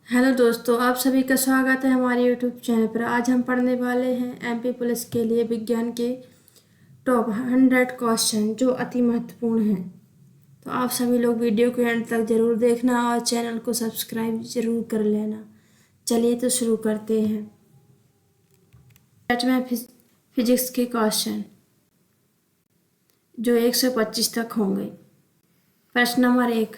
Hello दोस्तों, आप सभी का स्वागत है हमारे यूट्यूब चैनल पर। आज हम पढ़ने वाले हैं एमपी पुलिस के लिए विज्ञान के टॉप 100 क्वेश्चन जो अति महत्वपूर्ण हैं। तो आप सभी लोग वीडियो को एंड तक ज़रूर देखना और चैनल को सब्सक्राइब ज़रूर कर लेना। चलिए तो शुरू करते हैं। सेट में फिजिक्स के क्वेश्चन जो 125 तक होंगे। प्रश्न नंबर 1,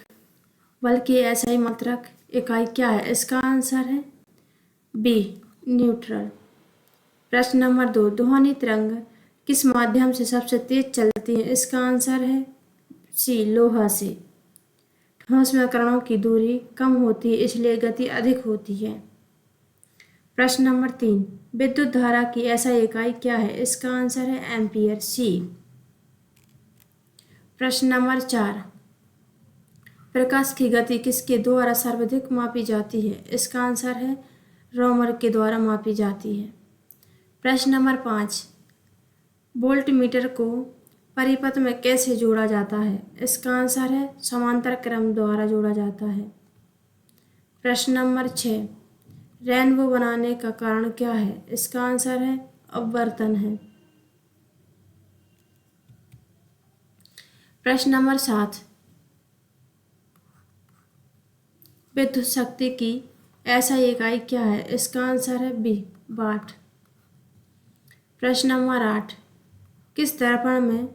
बल की एसआई मात्रक इकाई क्या है? इसका आंसर है बी, न्यूट्रल। प्रश्न नंबर 2, ध्वनि तरंग किस माध्यम से सबसे तेज चलती है? इसका आंसर है सी, लोहा से। ठोस में कणों की दूरी कम होती है इसलिए गति अधिक होती है। प्रश्न नंबर 3, विद्युत धारा की एसआई इकाई क्या है? इसका आंसर है एम्पियर, सी। प्रश्न नंबर 4, प्रकाश की गति किसके द्वारा सर्वाधिक मापी जाती है? इसका आंसर है रोमर के द्वारा मापी जाती है। प्रश्न नंबर 5, वोल्ट मीटर को परिपथ में कैसे जोड़ा जाता है? इसका आंसर है समांतर क्रम द्वारा जोड़ा जाता है। प्रश्न नंबर 6, रेनबो बनाने का कारण क्या है? इसका आंसर है अपवर्तन है। प्रश्न नंबर 7, विद्युत शक्ति की एसआई इकाई क्या है? इसका आंसर है बी, वाट। प्रश्न नंबर 8, किस दर्पण में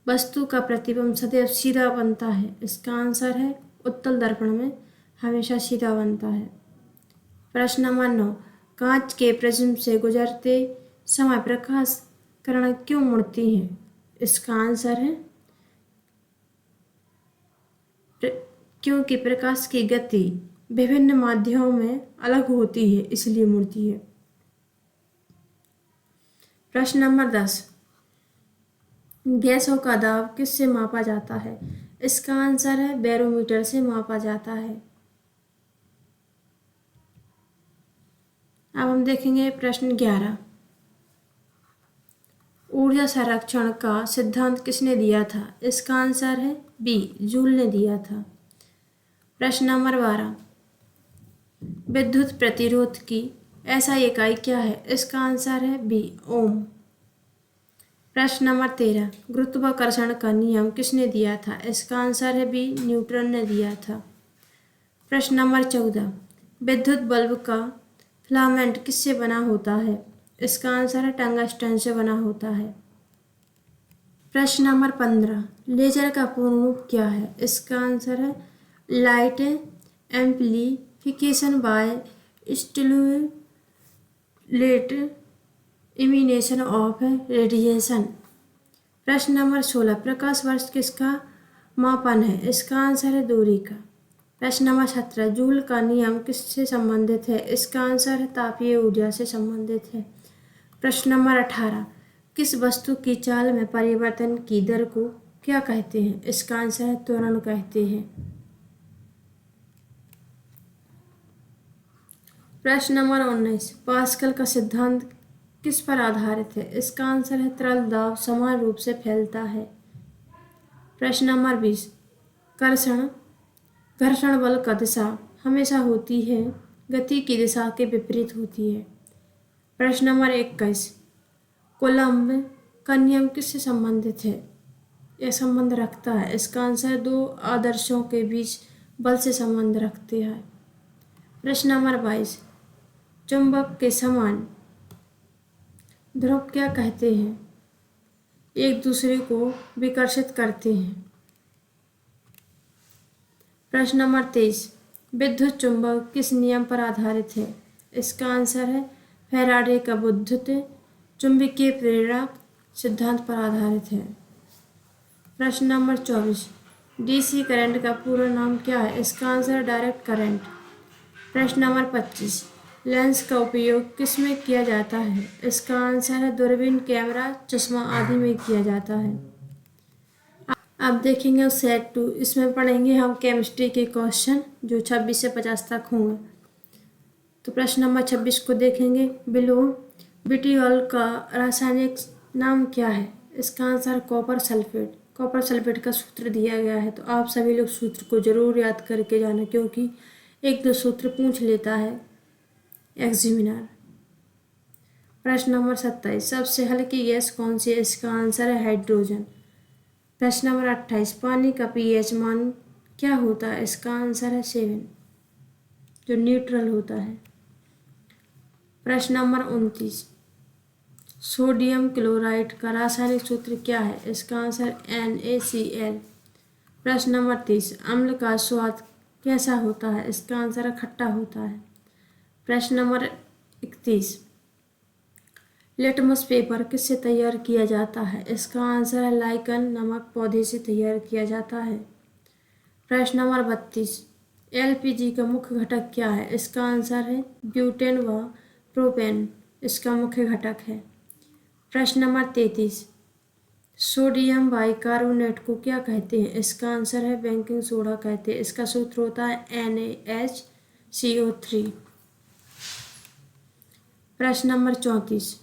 वस्तु का प्रतिबिंब सदैव सीधा बनता है? इसका आंसर है उत्तल दर्पण में हमेशा सीधा बनता है। प्रश्न नंबर 9, कांच के प्रिज्म से गुजरते समय प्रकाश किरणें क्यों मुड़ती हैं? इसका आंसर है क्योंकि प्रकाश की गति विभिन्न माध्यमों में अलग होती है इसलिए मुड़ती है। प्रश्न नंबर 10, गैसों का दाब किससे मापा जाता है? इसका आंसर है बैरोमीटर से मापा जाता है। अब हम देखेंगे प्रश्न 11, ऊर्जा संरक्षण का सिद्धांत किसने दिया था? इसका आंसर है बी, जूल ने दिया था। प्रश्न नंबर 12, विद्युत प्रतिरोध की एसआई इकाई क्या है? इसका आंसर है बी, ओम। प्रश्न नंबर 13, गुरुत्वाकर्षण का नियम किसने दिया था? इसका आंसर है बी, न्यूटन ने दिया था। प्रश्न नंबर 14, विद्युत बल्ब का फिलामेंट किससे बना होता है? इसका आंसर है टंगस्टन से बना होता है। प्रश्न नंबर 15, लेजर का पूर्ण रूप क्या है? इसका आंसर है light amplification by stimulate emission of radiation. प्रश्न नंबर 16, प्रकाश वर्ष किसका मापन है? इसका आंसर है दूरी का। प्रश्न नंबर 17, जूल का नियम किससे संबंधित है? इसका आंसर है तापीय ऊर्जा से संबंधित है। प्रश्न नंबर 18, किस वस्तु की चाल में परिवर्तन की दर को क्या कहते हैं? इसका आंसर है त्वरण कहते हैं। प्रश्न नंबर 19, पास्कल का सिद्धांत किस पर आधारित है? इसका आंसर है तरल दाब समान रूप से फैलता है। प्रश्न नंबर 20, घर्षण बल का दिशा हमेशा होती है गति की दिशा के विपरीत होती है। प्रश्न नंबर 21, कोलम्ब का नियम किससे संबंधित है? यह संबंध रखता है। इसका आंसर दो आदर्शों के बीच बल से संबंध रखते हैं। प्रश्न नंबर 22, चुंबक के समान ध्रुव क्या कहते हैं? एक दूसरे को विकर्षित करते हैं। प्रश्न नंबर 23, विद्युत चुंबक किस नियम पर आधारित है? इसका आंसर है फैराडे का विद्युत चुंबकीय प्रेरक सिद्धांत पर आधारित है। प्रश्न नंबर 24, डीसी करंट का पूरा नाम क्या है? इसका आंसर डायरेक्ट करंट। प्रश्न नंबर 25, लेंस का उपयोग किस में किया जाता है? इसका आंसर है दूरबीन, कैमरा, चश्मा आदि में किया जाता है। अब देखेंगे सेट 2, इसमें पढ़ेंगे हम केमिस्ट्री के क्वेश्चन जो 26 से 50 तक होंगे। तो प्रश्न नंबर 26 को देखेंगे, विटियोल का रासायनिक नाम क्या है? इसका answer copper sulphate. Copper sulphate का सूत्र दिया गया है तो आप सभी लोग सूत्र को जरूर याद करके जाना क्योंकि एक दो सूत्र पूछ लेता है एग्जामिनर। प्रश्न नंबर 27, सबसे हल्की गैस कौन सी है? इसका आंसर है हाइड्रोजन। प्रश्न नंबर 28, पानी का पीएच मान क्या होता है? इसका आंसर है 7, जो न्यूट्रल होता है। प्रश्न नंबर 29, सोडियम क्लोराइड का रासायनिक सूत्र क्या है? इसका आंसर NaCl। प्रश्न नंबर 30, अम्ल का स्वाद कैसा होता है? इसका आंसर है खट्टा होता है। प्रश्न नंबर 31, लिटमस पेपर किससे तैयार किया जाता है? इसका आंसर है लाइकन नामक पौधे से तैयार किया जाता है। प्रश्न नंबर 32, LPG का मुख्य घटक क्या है? इसका आंसर है ब्यूटेन व प्रोपेन इसका मुख्य घटक है। प्रश्न नंबर 33, सोडियम बाइकार्बोनेट को क्या कहते हैं? इसका आंसर है बेकिंग सोडा कहते हैं। इसका सूत्र होता है NaCO3। प्रश्न नंबर 34,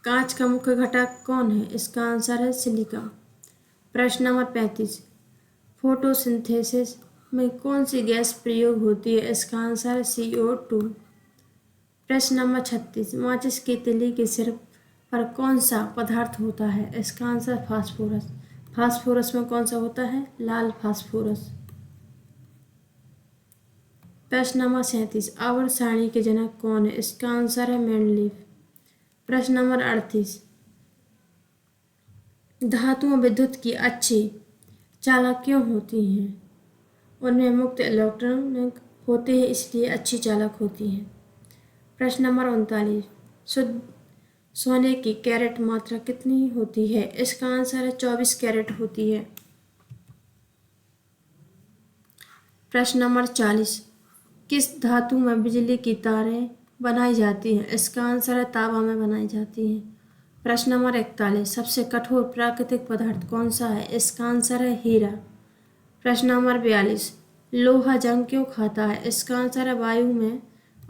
कांच का मुख्य घटक कौन है? इसका आंसर है सिलिका। प्रश्न नंबर 35, फोटोसिंथेसिस में कौन सी गैस प्रयोग होती है? इसका आंसर है CO2। प्रश्न नंबर 36, माचिस की तिली के सिर पर कौन सा पदार्थ होता है? इसका आंसर फास्फोरस। फास्फोरस में कौन सा होता है? लाल फास्फोरस। प्रश्न नंबर 37, आवर्त सारणी के जनक कौन है? इसका आंसर है मेंडलीव। प्रश्न नंबर 38, धातुओं विद्युत की अच्छी चालक क्यों होती हैं? उनमें मुक्त इलेक्ट्रॉन होते हैं, इसलिए अच्छी चालक होती हैं। प्रश्न नंबर 39, शुद्ध सोने की कैरेट मात्रा कितनी होती है? इसका आंसर है 24 कैरेट होती है। प्रश्न नंबर 40, किस धातु में बिजली की तारें बनाई जाती हैं? इसका आंसर है तांबा में बनाई जाती हैं। प्रश्न नंबर 41, सबसे कठोर प्राकृतिक पदार्थ कौन सा है? इसका आंसर है हीरा। प्रश्न नंबर 42, लोहा जंग क्यों खाता है? इसका आंसर है वायु में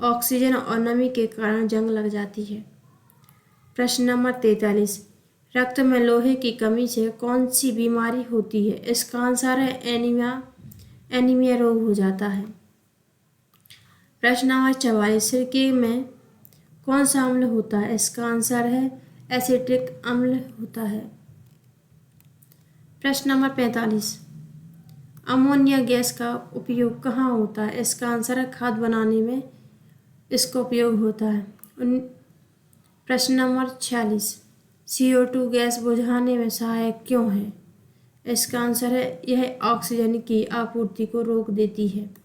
ऑक्सीजन और नमी के कारण जंग लग जाती है। प्रश्न नंबर 43, रक्त में लोहे की कमी से कौन सी बीमारी होती है? इसका आंसर है एनीमिया रोग हो जाता है। प्रश्न नंबर 44, सिरके में कौन सा अम्ल होता है? इसका आंसर है एसिटिक अम्ल होता है। प्रश्न नंबर 45, अमोनिया गैस का उपयोग कहाँ होता है? इसका आंसर है खाद बनाने में इसका उपयोग होता है। प्रश्न नंबर 46, CO2 गैस बुझाने में सहायक क्यों है? इसका आंसर है यह ऑक्सीजन की आपूर्ति को रोक देती है।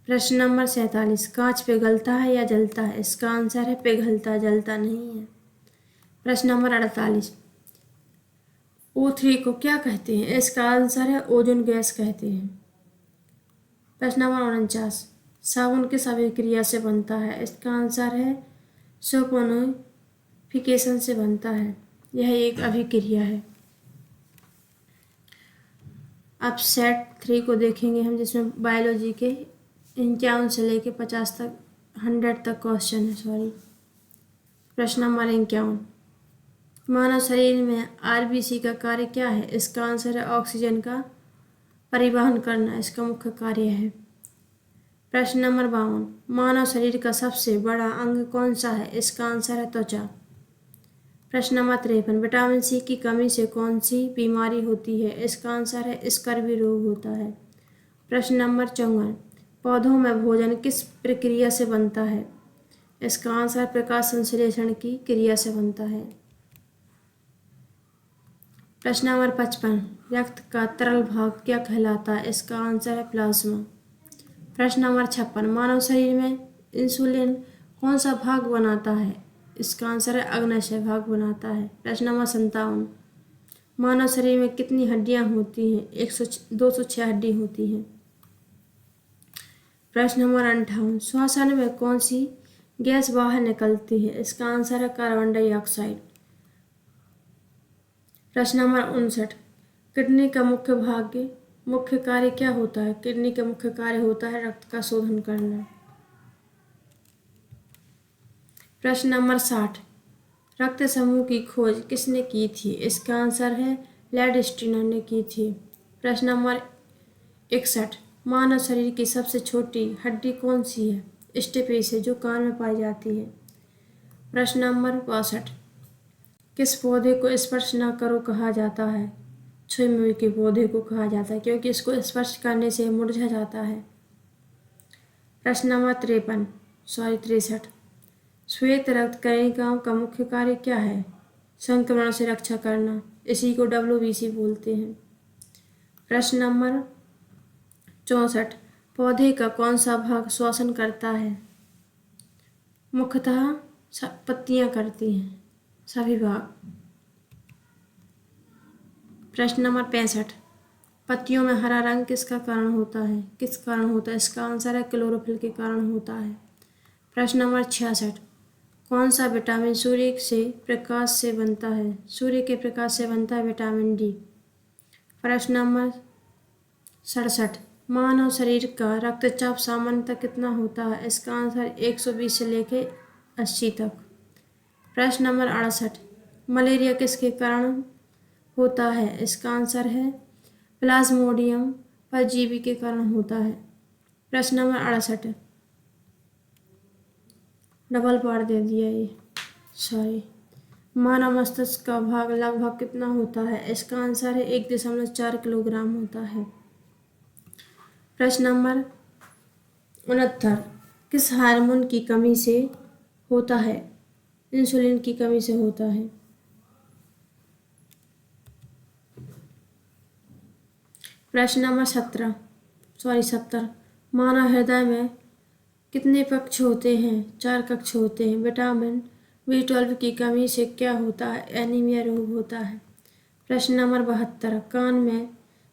प्रश्न नंबर 47, कांच पिघलता है या जलता है? इसका आंसर है पिघलता, जलता नहीं है। प्रश्न नंबर 48, O3 को क्या कहते हैं? इसका आंसर है ओजोन गैस कहते हैं। प्रश्न नंबर 49, साबुन किस अभिक्रिया से बनता है? इसका आंसर है सल्फोनिफिकेशन से बनता है। यह एक अभिक्रिया है। अब सेट 3 को देखेंगे हम, जिसमें बायोलॉजी के 51 से लेके 50 तक 100 तक क्वेश्चन है। सॉरी। प्रश्न नंबर 51, मानव शरीर में RBC का कार्य क्या है? इसका आंसर है ऑक्सीजन का परिवहन करना इसका मुख्य कार्य है। प्रश्न नंबर 52, मानव शरीर का सबसे बड़ा अंग कौन सा है? इसका आंसर है त्वचा। प्रश्न नंबर 53, विटामिन C की कमी से कौन सी बीमारी होती है? इसका आंसर है स्कर्वी रोग होता है। प्रश्न नंबर 54, पौधों में भोजन किस प्रक्रिया से बनता है? इसका आंसर प्रकाश संश्लेषण की क्रिया से बनता है। प्रश्न नंबर 55, रक्त का तरल भाग क्या कहलाता है? इसका आंसर है प्लाज्मा। प्रश्न नंबर 56, मानव शरीर में इंसुलिन कौन सा भाग बनाता है? इसका आंसर है अग्न्याशय भाग बनाता है। प्रश्न नंबर 57, मानव शरीर में कितनी हड्डियां होती हैं? 206 हड्डी होती हैं। प्रश्न नंबर 58, श्वसन में कौन सी गैस बाहर निकलती है? इसका आंसर है कार्बन डाइऑक्साइड। प्रश्न नंबर 59, किडनी का मुख्य कार्य क्या होता है? किडनी का मुख्य कार्य होता है रक्त का शोधन करना। प्रश्न नंबर 60, रक्त समूह की खोज किसने की थी? इसका आंसर है लैडस्टीनर ने की थी। प्रश्न नंबर 61। मानव शरीर की सबसे छोटी हड्डी कौन सी है? स्टेपेस है, जो कान में पाई जाती है। प्रश्न नंबर 62। किस पौधे को स्पर्श न करो कहा जाता है? छुई मुई के पौधे को कहा जाता है, क्योंकि इसको स्पर्श करने से मुरझा जाता है। प्रश्न नंबर 63। श्वेत रक्त कणिकाओं का मुख्य कार्य क्या है? संक्रमण से रक्षा करना, इसी को WBC बोलते हैं। प्रश्न नंबर 64। पौधे का कौन सा भाग श्वसन करता है? मुख्यतः पत्तियां करती हैं, सभी भाग। प्रश्न नंबर 65। पत्तियों में हरा रंग किसका कारण होता है? किस कारण होता है? इसका आंसर है क्लोरोफिल के कारण होता है। प्रश्न नंबर 66। कौन सा विटामिन सूर्य से प्रकाश से बनता है? सूर्य के प्रकाश से बनता है विटामिन डी। प्रश्न नंबर 67। मानव शरीर का रक्तचाप सामान्यतः कितना होता है? इसका आंसर 120 से लेकर 80 तक। प्रश्न नंबर 68। मलेरिया किसके कारण होता है? इसका आंसर है प्लाज्मोडियम परजीवी के कारण होता है। प्रश्न नंबर 68। डबल पार दे दिया ये, सॉरी। मानव मस्तिष्क का भाग लगभग कितना होता है? इसका आंसर है 1.4 किलोग्राम होता है। प्रश्न नंबर 69। किस हार्मोन की कमी से होता है? इंसुलिन की कमी से होता है। प्रश्न नंबर 70। मानव हृदय में कितने कक्ष होते हैं? 4 कक्ष होते हैं। विटामिन B12 की कमी से क्या होता है? एनीमिया रोग होता है। प्रश्न नंबर 72। कान में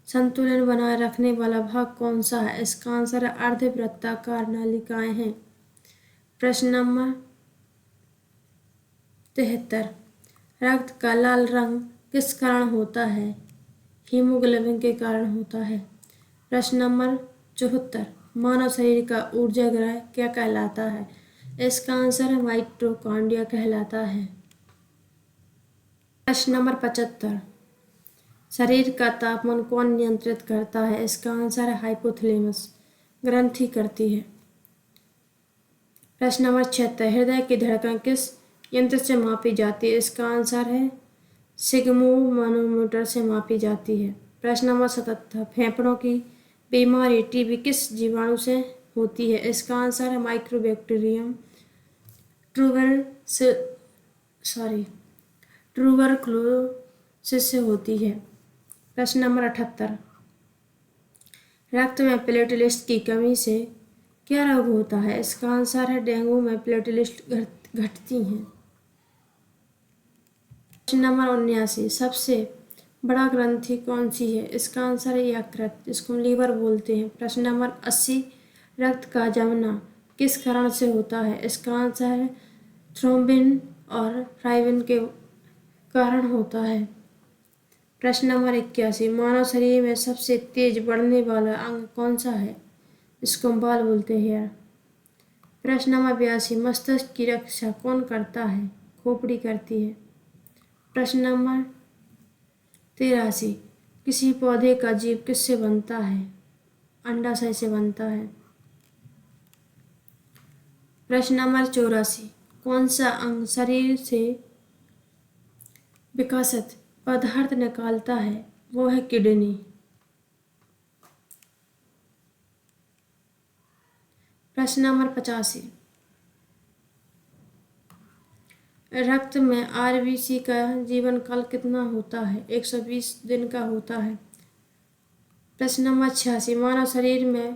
संतुलन बनाए रखने वाला भाग कौन सा है? इसका आंसर है अर्धवृत्ताकार नालिकाएं हैं। प्रश्न नंबर 73। रक्त का लाल रंग किस कारण होता है? हीमोग्लोबिन के कारण होता है। प्रश्न नंबर 74। मानव शरीर का ऊर्जा ग्रह क्या कहलाता है? इसका आंसर है माइटोकॉन्ड्रिया कहलाता है। प्रश्न नंबर 75। शरीर का तापमान कौन नियंत्रित करता है? इसका आंसर है हाइपोथैलेमस ग्रंथि करती है। प्रश्न नंबर 76। हृदय की धड़कन किस यंत्र से मापी जाती है? इसका आंसर है सिग्मोमैनोमीटर से मापी जाती है। प्रश्न नंबर 77। फेफड़ों की बीमारी टीबी किस जीवाणु से होती है? इसका आंसर है माइक्रोबैक्टीरियम ट्यूबरक्लोसिस से होती है। प्रश्न नंबर 78। रक्त में प्लेटलेट्स की कमी से क्या रोग होता है? इसका आंसर है डेंगू में प्लेटलेट्स घटती हैं। प्रश्न नंबर 79। सबसे बड़ा ग्रंथि कौन सी है? इसका आंसर है यकृत, जिसको हम लीवर बोलते हैं। प्रश्न नंबर 80। रक्त का जमना किस कारण से होता है? इसका आंसर है थ्रोम्बिन और फाइब्रिन के कारण होता है। प्रश्न नंबर 81। मानव शरीर में सबसे तेज बढ़ने वाला अंग कौन सा है? इसको हम बाल बोलते हैं। प्रश्न नंबर 82। मस्तिष्क की रक्षा कौन करता है? खोपड़ी करती है। प्रश्न नंबर 83। किसी पौधे का जीव किससे बनता है? अंडाशय से बनता है। प्रश्न नंबर 84। कौन सा अंग शरीर से विकसित पदार्थ निकालता है? वो है किडनी। प्रश्न नंबर 85। रक्त में RBC का जीवन काल कितना होता है? 120 दिन का होता है। प्रश्न नंबर 86। मानव शरीर में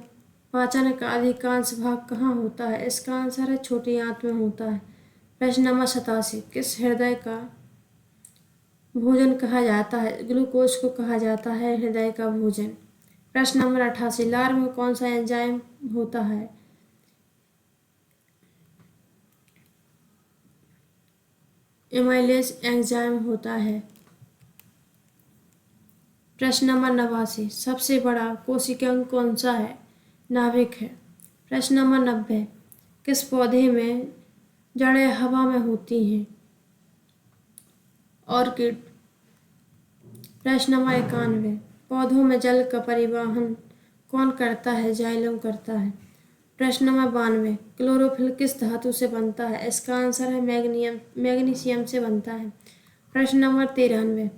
पाचन का अधिकांश भाग कहाँ होता है? इसका आंसर है छोटी आंत में होता है। प्रश्न नंबर 87। किस हृदय का भोजन कहा जाता है? ग्लूकोज को कहा जाता है हृदय का भोजन। प्रश्न नंबर 88। लार में कौन सा एंजाइम होता है? एमाइलेज एंजाइम होता है। प्रश्न नंबर 89। सबसे बड़ा कोशिकांग कौन सा है? नाभिक है। प्रश्न नंबर 90। किस पौधे में जड़ें हवा में होती हैं? ऑर्किड। प्रश्न नंबर 91। पौधों में जल का परिवहन कौन करता है? जाइलम करता है। प्रश्न नंबर 92, क्लोरोफिल किस धातु से बनता है? इसका आंसर है मैग्नीशियम से बनता है। प्रश्न नंबर 93,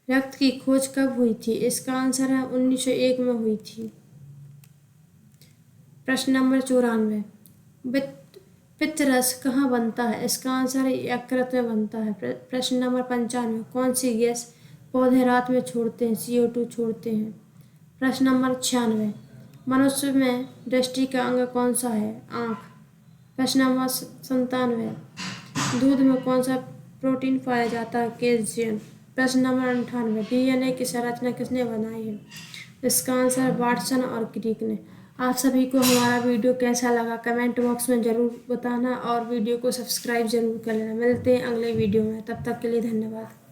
रक्त की खोज कब हुई थी? इसका आंसर है 1901 में हुई थी। प्रश्न नंबर 94, पित्तरस कहाँ बनता है? इसका आंसर है यकृत में बनता है। प्रश्न नंबर 95, कौन सी गैस पौधे रात में छोड़ते हैं? CO2 छोड़ते हैं। प्रश्न नंबर 96, मनुष्य में दृष्टि का अंग कौन सा है? आँख। प्रश्न नंबर 97, दूध में कौन सा प्रोटीन पाया जाता है? कैल्शियम। प्रश्न नंबर 98, DNA की संरचना किसने बनाई है? इसका आंसर वाटसन और क्रिक ने। आप सभी को हमारा वीडियो कैसा लगा कमेंट बॉक्स में ज़रूर बताना और वीडियो को सब्सक्राइब ज़रूर कर लेना। मिलते हैं अगले वीडियो में, तब तक के लिए धन्यवाद।